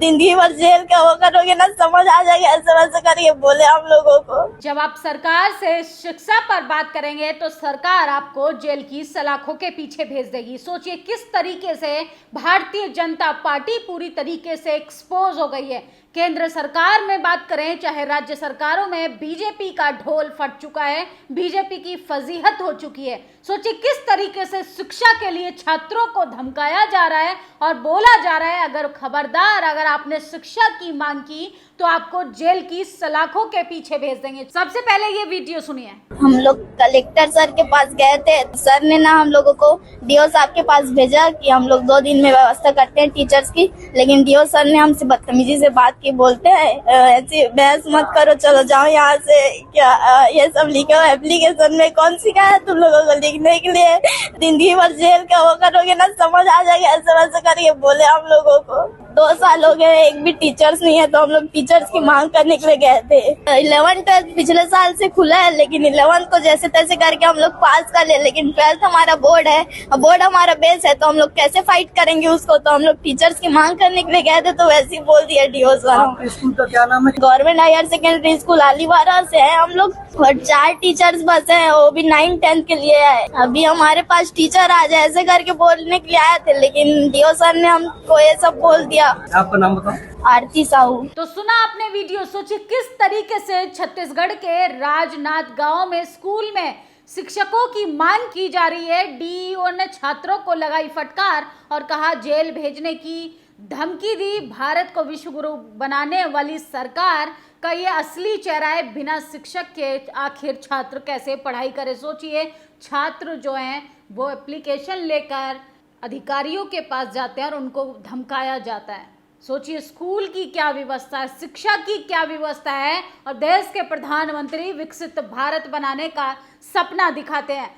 जिंदगी भर जेल का वो करोगे ना, समझ आ जाएगा। ऐसे वैसे करके बोले हम लोगों को। जब आप सरकार से शिक्षा पर बात करेंगे तो सरकार आपको जेल की सलाखों के पीछे भेज देगी। सोचिए किस तरीके से भारतीय जनता पार्टी पूरी तरीके से एक्सपोज हो गई है। केंद्र सरकार में बात करें चाहे राज्य सरकारों में बीजेपी का ढोल फट चुका है, बीजेपी की फजीहत हो चुकी है। सोचिए किस तरीके से शिक्षा के लिए छात्रों को धमकाया जा रहा है और बोला जा रहा है अगर खबरदार अगर आपने शिक्षा की मांग की तो आपको जेल की सलाखों के पीछे भेज देंगे। सबसे पहले ये वीडियो सुनिए। हम लोग कलेक्टर सर के पास गए थे, सर ने ना हम लोगों को डीओ साहब के पास भेजा कि हम लोग 2 दिन में व्यवस्था करते हैं टीचर्स की। लेकिन डीओ सर ने हमसे बदतमीजी से बात की, बोलते हैं ऐसी बहस मत करो, चलो जाओ यहाँ से। क्या ये सब लिखा हुआ एप्लीकेशन में कौन सिखाया है तुम लोगों को लिखने के लिए? जिंदगी भर जेल का वो करोगे ना, समझ आ जाएगा। ऐसे वैसे करके बोले हम लोगों को। 2 साल हो गए, एक भी टीचर्स नहीं है, तो हम लोग टीचर्स की मांग करने के लिए गए थे। 11th 12th पिछले साल से खुला है, लेकिन 11th को जैसे तैसे करके हम लोग पास कर ले। लेकिन 12th हमारा बोर्ड है, बोर्ड हमारा बेस है, तो हम लोग कैसे फाइट करेंगे उसको? तो हम लोग टीचर्स की मांग करने के लिए गए थे, तो वैसे ही बोल दिया डीओ सर। स्कूल का क्या नाम है? गवर्नमेंट हायर सेकेंडरी स्कूल अलीवारा से है हम लोग, और 4 टीचर्स बस है, वो भी 9th 10th के लिए है। अभी हमारे पास टीचर आ जाए ऐसे करके बोलने के लिए आए थे, लेकिन डीओ सर ने हमको ये सब बोल दिया। आपका नाम बताओ। आरती साहू। तो सुना आपने वीडियो। सोचिए किस तरीके से छत्तीसगढ़ के राजनांद गांव में स्कूल में शिक्षकों की मांग की जा रही है। डीईओ ने छात्रों को लगाई फटकार और कहा जेल भेजने की धमकी दी। भारत को विश्व गुरु बनाने वाली सरकार का ये असली चेहरा है। बिना शिक्षक के आखिर छात्र कैसे पढ़ाई करे? सोचिए छात्र जो हैं वो एप्लीकेशन लेकर अधिकारियों के पास जाते हैं और उनको धमकाया जाता है। सोचिए स्कूल की क्या व्यवस्था है, शिक्षा की क्या व्यवस्था है, और देश के प्रधानमंत्री विकसित भारत बनाने का सपना दिखाते हैं।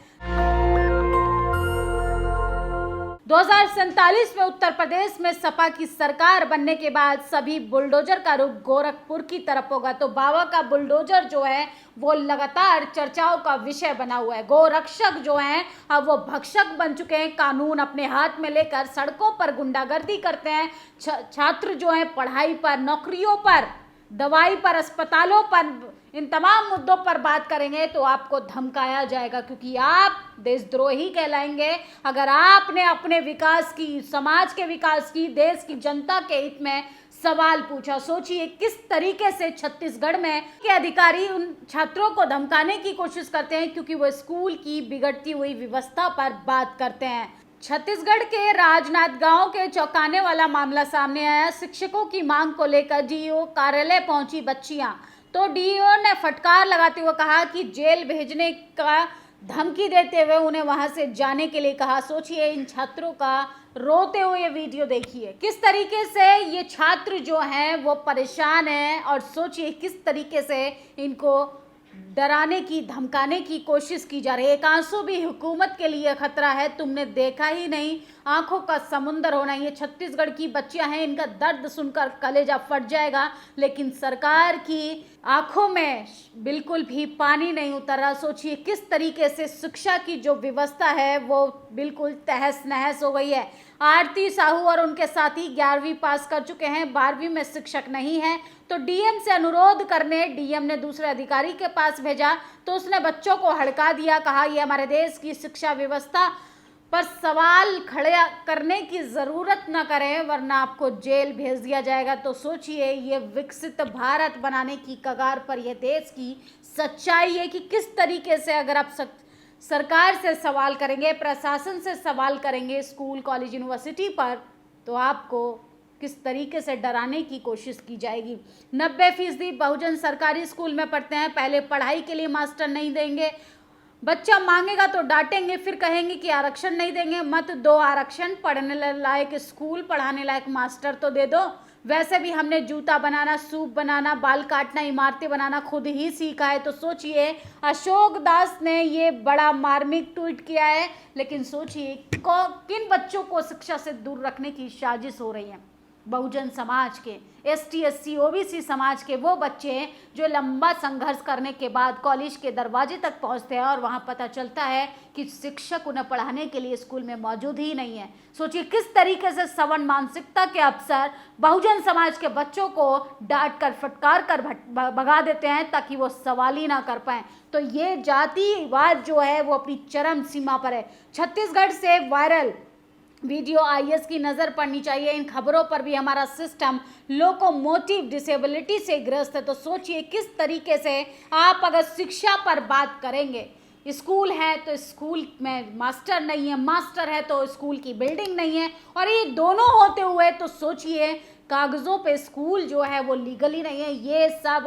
2047 में उत्तर प्रदेश में सपा की सरकार बनने के बाद सभी बुलडोजर का रुख गोरखपुर की तरफ होगा। तो बाबा का बुलडोजर जो है वो लगातार चर्चाओं का विषय बना हुआ है। गोरक्षक जो हैं अब वो भक्षक बन चुके हैं, कानून अपने हाथ में लेकर सड़कों पर गुंडागर्दी करते हैं। छात्र जो हैं पढ़ाई पर, नौकरियों पर, दवाई पर, अस्पतालों पर, इन तमाम मुद्दों पर बात करेंगे तो आपको धमकाया जाएगा, क्योंकि आप देशद्रोही कहलाएंगे अगर आपने अपने विकास की, समाज के विकास की, देश की जनता के हित में सवाल पूछा। सोचिए किस तरीके से छत्तीसगढ़ में के अधिकारी उन छात्रों को धमकाने की कोशिश करते हैं, क्योंकि वो स्कूल की बिगड़ती हुई व्यवस्था पर बात करते हैं। छत्तीसगढ़ के राजनांद गांव के चौंकाने वाला मामला सामने आया। शिक्षकों की मांग को लेकर डीईओ कार्यालय पहुंची बच्चियां, तो डीईओ ने फटकार लगाते हुए कहा कि जेल भेजने का धमकी देते हुए उन्हें वहां से जाने के लिए कहा। सोचिए इन छात्रों का रोते हुए वीडियो देखिए किस तरीके से ये छात्र जो हैं वो परेशान हैं, और सोचिए किस तरीके से इनको डराने की, धमकाने की कोशिश की जा रही है। एक आंसू भी हुकूमत के लिए खतरा है, तुमने देखा ही नहीं, आंखों का समुंदर होना। ये छत्तीसगढ़ की बच्चियां हैं, इनका दर्द सुनकर कलेजा फट जाएगा, लेकिन सरकार की आंखों में बिल्कुल भी पानी नहीं उतर रहा। सोचिए किस तरीके से शिक्षा की जो व्यवस्था है वो बिल्कुल तहस नहस हो गई है। आरती साहू और उनके साथी 11वीं पास कर चुके हैं, 12वीं में शिक्षक नहीं है, तो डीएम से अनुरोध करने डीएम ने दूसरे अधिकारी के पास भेजा, तो उसने बच्चों को हड़का दिया, कहा यह हमारे देश की शिक्षा व्यवस्था पर सवाल खड़े करने की ज़रूरत न करें वरना आपको जेल भेज दिया जाएगा। तो सोचिए ये विकसित भारत बनाने की कगार पर यह देश की सच्चाई है कि किस तरीके से अगर आप सरकार से सवाल करेंगे, प्रशासन से सवाल करेंगे स्कूल, कॉलेज, यूनिवर्सिटी पर, तो आपको किस तरीके से डराने की कोशिश की जाएगी। 90% बहुजन सरकारी स्कूल में पढ़ते हैं, पहले पढ़ाई के लिए मास्टर नहीं देंगे, बच्चा मांगेगा तो डांटेंगे, फिर कहेंगे कि आरक्षण नहीं देंगे। मत दो आरक्षण, पढ़ने लायक स्कूल, पढ़ाने लायक मास्टर तो दे दो। वैसे भी हमने जूता बनाना, सूप बनाना, बाल काटना, इमारतें बनाना खुद ही सीखा है। तो सोचिए अशोक दास ने ये बड़ा मार्मिक ट्वीट किया है, लेकिन सोचिए किन बच्चों को शिक्षा से दूर रखने की साजिश हो रही है। बहुजन समाज के, ST SC OBC समाज के वो बच्चे हैं जो लंबा संघर्ष करने के बाद कॉलेज के दरवाजे तक पहुंचते हैं और वहां पता चलता है कि शिक्षक उन्हें पढ़ाने के लिए स्कूल में मौजूद ही नहीं है। सोचिए किस तरीके से सवर्ण मानसिकता के अफसर बहुजन समाज के बच्चों को डांट कर फटकार कर भगा देते हैं ताकि वो सवाल ही ना कर पाए। तो ये जातिवाद जो है वो अपनी चरम सीमा पर है। छत्तीसगढ़ से वायरल वीडियो IAS की नज़र पड़नी चाहिए। इन खबरों पर भी हमारा सिस्टम लोकोमोटिव डिसेबिलिटी से ग्रस्त है। तो सोचिए किस तरीके से आप अगर शिक्षा पर बात करेंगे, स्कूल है तो स्कूल में मास्टर नहीं है, मास्टर है तो स्कूल की बिल्डिंग नहीं है, और ये दोनों होते हुए तो सोचिए कागज़ों पे स्कूल जो है वो लीगली नहीं है। ये सब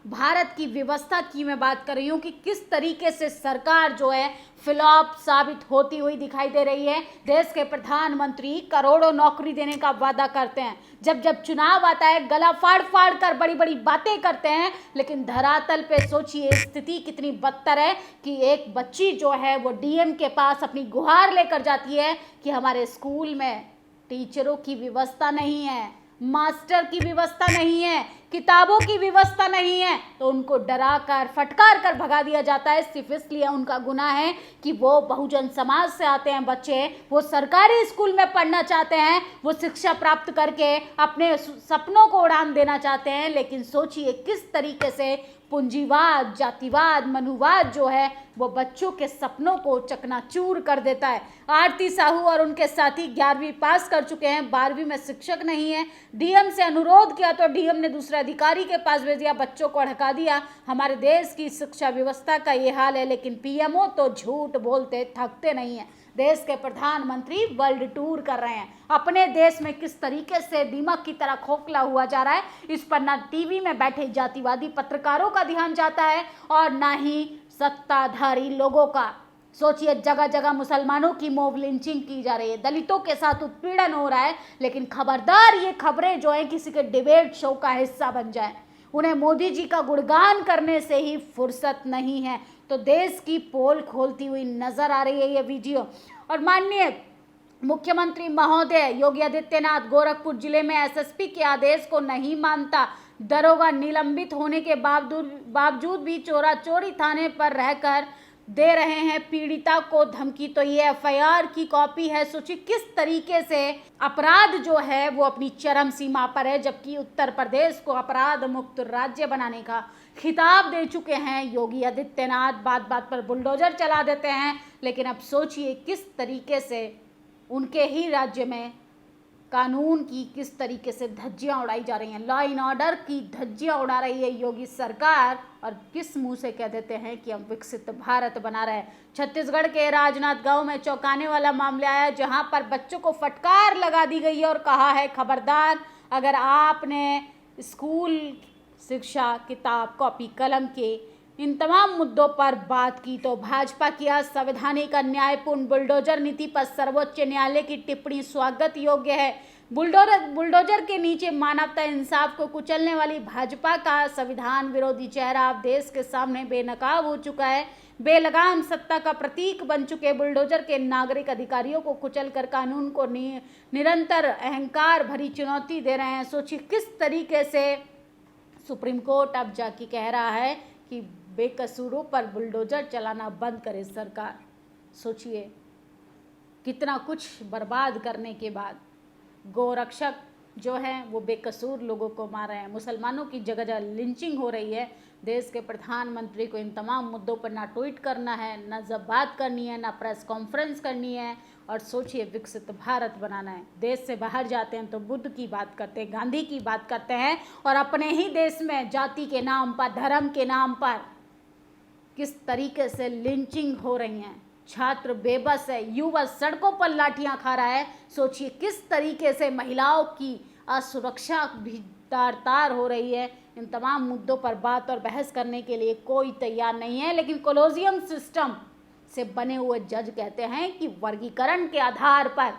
भारत की व्यवस्था की मैं बात कर रही हूँ कि किस तरीके से सरकार जो है फ्लॉप साबित होती हुई दिखाई दे रही है। देश के प्रधानमंत्री करोड़ों नौकरी देने का वादा करते हैं, जब जब चुनाव आता है गला फाड़ फाड़ कर बड़ी बड़ी बातें करते हैं, लेकिन धरातल पे सोचिए स्थिति कितनी बदतर है कि एक बच्ची जो है वो DM के पास अपनी गुहार लेकर जाती है कि हमारे स्कूल में टीचरों की व्यवस्था नहीं है, मास्टर की व्यवस्था नहीं है, किताबों की व्यवस्था नहीं है, तो उनको डरा कर फटकार कर भगा दिया जाता है। सिर्फ इसलिए उनका गुनाह है कि वो बहुजन समाज से आते हैं बच्चे, वो सरकारी स्कूल में पढ़ना चाहते हैं, वो शिक्षा प्राप्त करके अपने सपनों को उड़ान देना चाहते हैं। लेकिन सोचिए किस तरीके से पूंजीवाद, जातिवाद, मनुवाद जो है वो बच्चों के सपनों को चकनाचूर कर देता है। आरती साहू और उनके साथी 11वीं पास कर चुके हैं, 12वीं में शिक्षक नहीं है। DM से अनुरोध किया तो DM ने दूसरे अधिकारी के पास भेज दिया, बच्चों को हटा दिया। हमारे देश की शिक्षा व्यवस्था का ये हाल है, लेकिन PMO तो झूठ बोलते थकते नहीं है। देश के प्रधानमंत्री वर्ल्ड टूर कर रहे हैं, अपने देश में किस तरीके से दीमक की तरह खोखला हुआ जा रहा है, इस पर ना टीवी में बैठे जातिवादी पत्रकारों का ध्यान जाता है और ना ही सत्ताधारी लोगों का। सोचिए जगह जगह मुसलमानों की मॉब लिंचिंग की जा रही है, दलितों के साथ उत्पीड़न हो रहा है, लेकिन खबरदार ये खबरें जो है किसी के डिबेट शो का हिस्सा बन जाए। उन्हें मोदी जी का गुणगान करने से ही फुर्सत नहीं है। तो देश की पोल खोलती हुई नजर आ रही है ये वीडियो। और माननीय मुख्यमंत्री महोदय योगी आदित्यनाथ गोरखपुर जिले में SSP के आदेश को नहीं मानता, दरोगा निलंबित होने के बावजूद भी चोरा चोरी थाने पर रहकर दे रहे हैं पीड़िता को धमकी। तो ये FIR की कॉपी है। सोचिए किस तरीके से अपराध जो है वो अपनी चरम सीमा पर है, जबकि उत्तर प्रदेश को अपराध मुक्त राज्य बनाने का खिताब दे चुके हैं योगी आदित्यनाथ। बात बात पर बुलडोजर चला देते हैं, लेकिन अब सोचिए किस तरीके से उनके ही राज्य में कानून की किस तरीके से धज्जियां उड़ाई जा रही हैं, लॉ एंड ऑर्डर की धज्जियां उड़ा रही है योगी सरकार, और किस मुंह से कह देते हैं कि हम विकसित भारत बना रहे हैं। छत्तीसगढ़ के राजनांदगांव में चौंकाने वाला मामला आया, जहां पर बच्चों को फटकार लगा दी गई है और कहा है खबरदार अगर आपने स्कूल शिक्षा, किताब, कॉपी, कलम के इन तमाम मुद्दों पर बात की तो भाजपा की असंवैधानिक अन्यायपूर्ण बुलडोजर नीति पर सर्वोच्च न्यायालय की टिप्पणी स्वागत योग्य है। बुलडोजर के नीचे मानवता इंसाफ को कुचलने वाली भाजपा का संविधान विरोधी चेहरा अब देश के सामने बेनकाब हो चुका है। बेलगाम सत्ता का प्रतीक बन चुके बुलडोजर के नागरिक अधिकारियों को कुचलकर कानून को निरंतर अहंकार भरी चुनौती दे रहे हैं। सोचिए किस तरीके से सुप्रीम कोर्ट अब जाके कह रहा है कि बेकसूरों पर बुलडोजर चलाना बंद करे सरकार। सोचिए कितना कुछ बर्बाद करने के बाद गोरक्षक जो हैं वो बेकसूर लोगों को मार रहे हैं, मुसलमानों की जगह जगह लिंचिंग हो रही है। देश के प्रधानमंत्री को इन तमाम मुद्दों पर ना ट्वीट करना है, ना जब बात करनी है, ना प्रेस कॉन्फ्रेंस करनी है, और सोचिए विकसित भारत बनाना है। देश से बाहर जाते हैं तो बुद्ध की बात करते हैं, गांधी की बात करते हैं, और अपने ही देश में जाति के नाम पर, धर्म के नाम पर किस तरीके से लिंचिंग हो रही हैं। छात्र बेबस है, युवा सड़कों पर लाठियां खा रहा है। सोचिए किस तरीके से महिलाओं की असुरक्षा भी तार हो रही है। इन तमाम मुद्दों पर बात और बहस करने के लिए कोई तैयार नहीं है, लेकिन कोलोजियम सिस्टम से बने हुए जज कहते हैं कि वर्गीकरण के आधार पर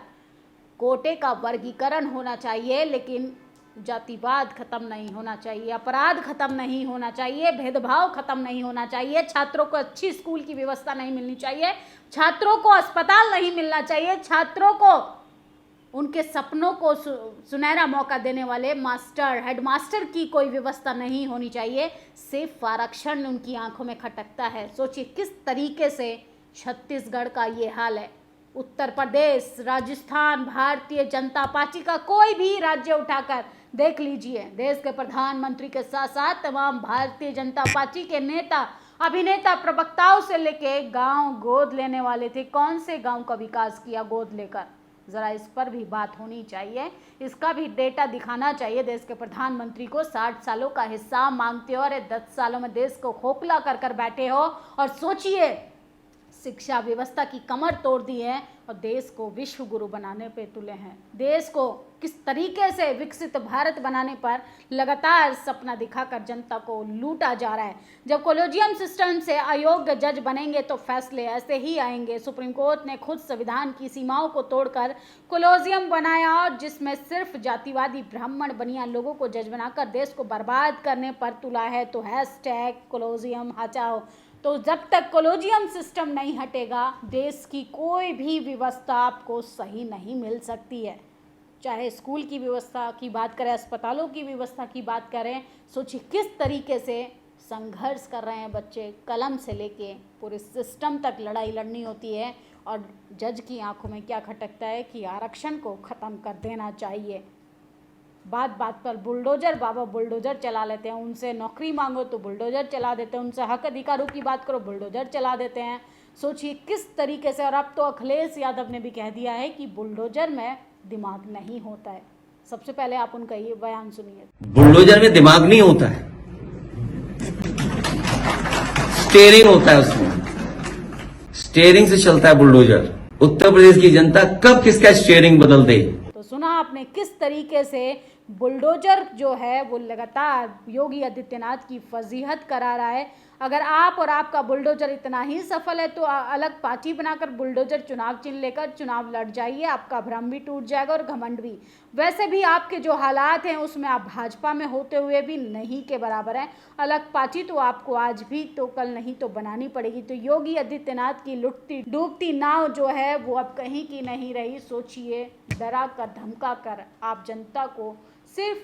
कोटे का वर्गीकरण होना चाहिए, लेकिन जातिवाद खत्म नहीं होना चाहिए, अपराध खत्म नहीं होना चाहिए, भेदभाव खत्म नहीं होना चाहिए, छात्रों को अच्छी स्कूल की व्यवस्था नहीं मिलनी चाहिए, छात्रों को अस्पताल नहीं मिलना चाहिए, छात्रों को उनके सपनों को सुनहरा मौका देने वाले मास्टर, हेडमास्टर की कोई व्यवस्था नहीं होनी चाहिए। सिर्फ आरक्षण उनकी आंखों में खटकता है। सोचिए किस तरीके से छत्तीसगढ़ का ये हाल है। उत्तर प्रदेश, राजस्थान, भारतीय जनता पार्टी का कोई भी राज्य उठाकर देख लीजिए, देश के प्रधानमंत्री के साथ साथ तमाम भारतीय जनता पार्टी के नेता, अभिनेता, प्रवक्ताओं से लेके गांव गोद लेने वाले थे। कौन से गांव का विकास किया गोद लेकर? जरा इस पर भी बात होनी चाहिए, इसका भी डेटा दिखाना चाहिए देश के प्रधानमंत्री को। 60 सालों का हिसाब मांगते हो और 10 सालों में देश को खोखला कर कर बैठे हो। और सोचिए शिक्षा व्यवस्था की कमर तोड़ दी है और देश को विश्व गुरु बनाने पे तुले हैं। देश को किस तरीके से विकसित भारत बनाने पर लगातार सपना दिखाकर जनता को लूटा जा रहा है। जब कॉलेजियम सिस्टम से अयोग्य जज बनेंगे तो फैसले ऐसे ही आएंगे। सुप्रीम कोर्ट ने खुद संविधान की सीमाओं को तोड़कर कॉलेजियम बनाया और जिसमें सिर्फ जातिवादी ब्राह्मण बनिया लोगों को जज बनाकर देश को बर्बाद करने पर तुला है। तो हैशटैग कॉलेजियम हटाओ। तो जब तक कॉलेजियम सिस्टम नहीं हटेगा देश की कोई भी व्यवस्था आपको सही नहीं मिल सकती है। चाहे स्कूल की व्यवस्था की बात करें, अस्पतालों की व्यवस्था की बात करें, सोचिए किस तरीके से संघर्ष कर रहे हैं बच्चे। कलम से लेके पूरे सिस्टम तक लड़ाई लड़नी होती है और जज की आंखों में क्या खटकता है कि आरक्षण को ख़त्म कर देना चाहिए। बात बात पर बुलडोजर बाबा बुलडोजर चला लेते हैं। उनसे नौकरी मांगो तो बुलडोजर चला देते हैं, उनसे हक अधिकारों की बात करो बुलडोजर चला देते हैं। सोचिए किस तरीके से। और अब तो अखिलेश यादव ने भी कह दिया है कि बुलडोजर में दिमाग नहीं होता है। सबसे पहले आप उनका ये बयान सुनिए। बुलडोजर में दिमाग नहीं होता है, स्टीयरिंग होता है, उसमें स्टीयरिंग से चलता है बुलडोजर। उत्तर प्रदेश की जनता कब किसका स्टीयरिंग बदल दे। तो सुना आपने किस तरीके से बुलडोजर जो है वो लगातार योगी आदित्यनाथ की फजीहत करा रहा है। अगर आप और आपका बुलडोजर इतना ही सफल है तो अलग पार्टी बनाकर बुलडोजर चुनाव चिन्ह लेकर चुनाव लड़ जाइए, आपका भ्रम भी टूट जाएगा और घमंड भी। वैसे भी आपके जो हालात हैं उसमें आप भाजपा में होते हुए भी नहीं के बराबर हैं। अलग पार्टी तो आपको आज भी तो कल नहीं तो बनानी पड़ेगी। तो योगी आदित्यनाथ की लुटती डूबती नाव जो है वो अब कहीं की नहीं रही। सोचिए डरा कर धमका कर आप जनता को सिर्फ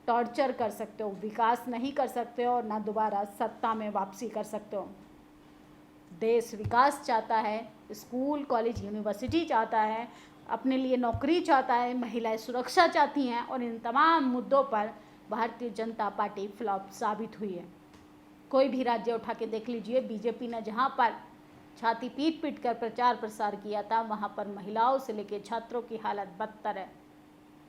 टॉर्चर कर सकते हो, विकास नहीं कर सकते हो और ना दोबारा सत्ता में वापसी कर सकते हो। देश विकास चाहता है, स्कूल कॉलेज यूनिवर्सिटी चाहता है, अपने लिए नौकरी चाहता है, महिलाएं सुरक्षा चाहती हैं और इन तमाम मुद्दों पर भारतीय जनता पार्टी फ्लॉप साबित हुई है। कोई भी राज्य उठा के देख लीजिए, बीजेपी ने जहां पर छाती पीट पीट कर प्रचार प्रसार किया था वहां पर महिलाओं से लेकर छात्रों की हालत बदतर है।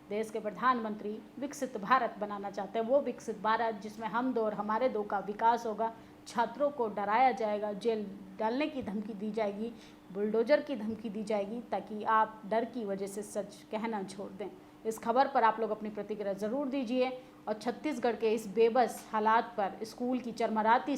देश के प्रधानमंत्री विकसित भारत बनाना चाहते हैं, वो विकसित भारत जिसमें हम दो और हमारे दो का विकास होगा। छात्रों को डराया जाएगा, जेल डालने की धमकी दी जाएगी, बुलडोजर की धमकी दी जाएगी ताकि आप डर की वजह से सच कहना छोड़ दें। इस खबर पर आप लोग अपनी प्रतिक्रिया ज़रूर दीजिए और छत्तीसगढ़ के इस बेबस हालात पर, स्कूल की चरमराती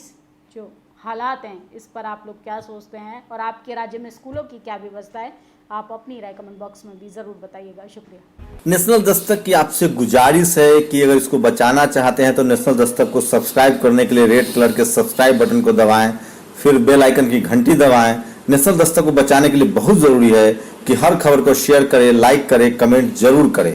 जो हालात हैं इस पर आप लोग क्या सोचते हैं और आपके राज्य में स्कूलों की क्या व्यवस्था है, आप अपनी राय कमेंट बॉक्स में भी ज़रूर बताइएगा। शुक्रिया। नेशनल दस्तक की आपसे गुजारिश है कि अगर इसको बचाना चाहते हैं तो नेशनल दस्तक को सब्सक्राइब करने के लिए रेड कलर के सब्सक्राइब बटन को दबाएं, फिर बेल आइकन की घंटी दबाएं। नेशनल दस्तक को बचाने के लिए बहुत जरूरी है कि हर खबर को शेयर करें, लाइक करें, कमेंट जरूर करें।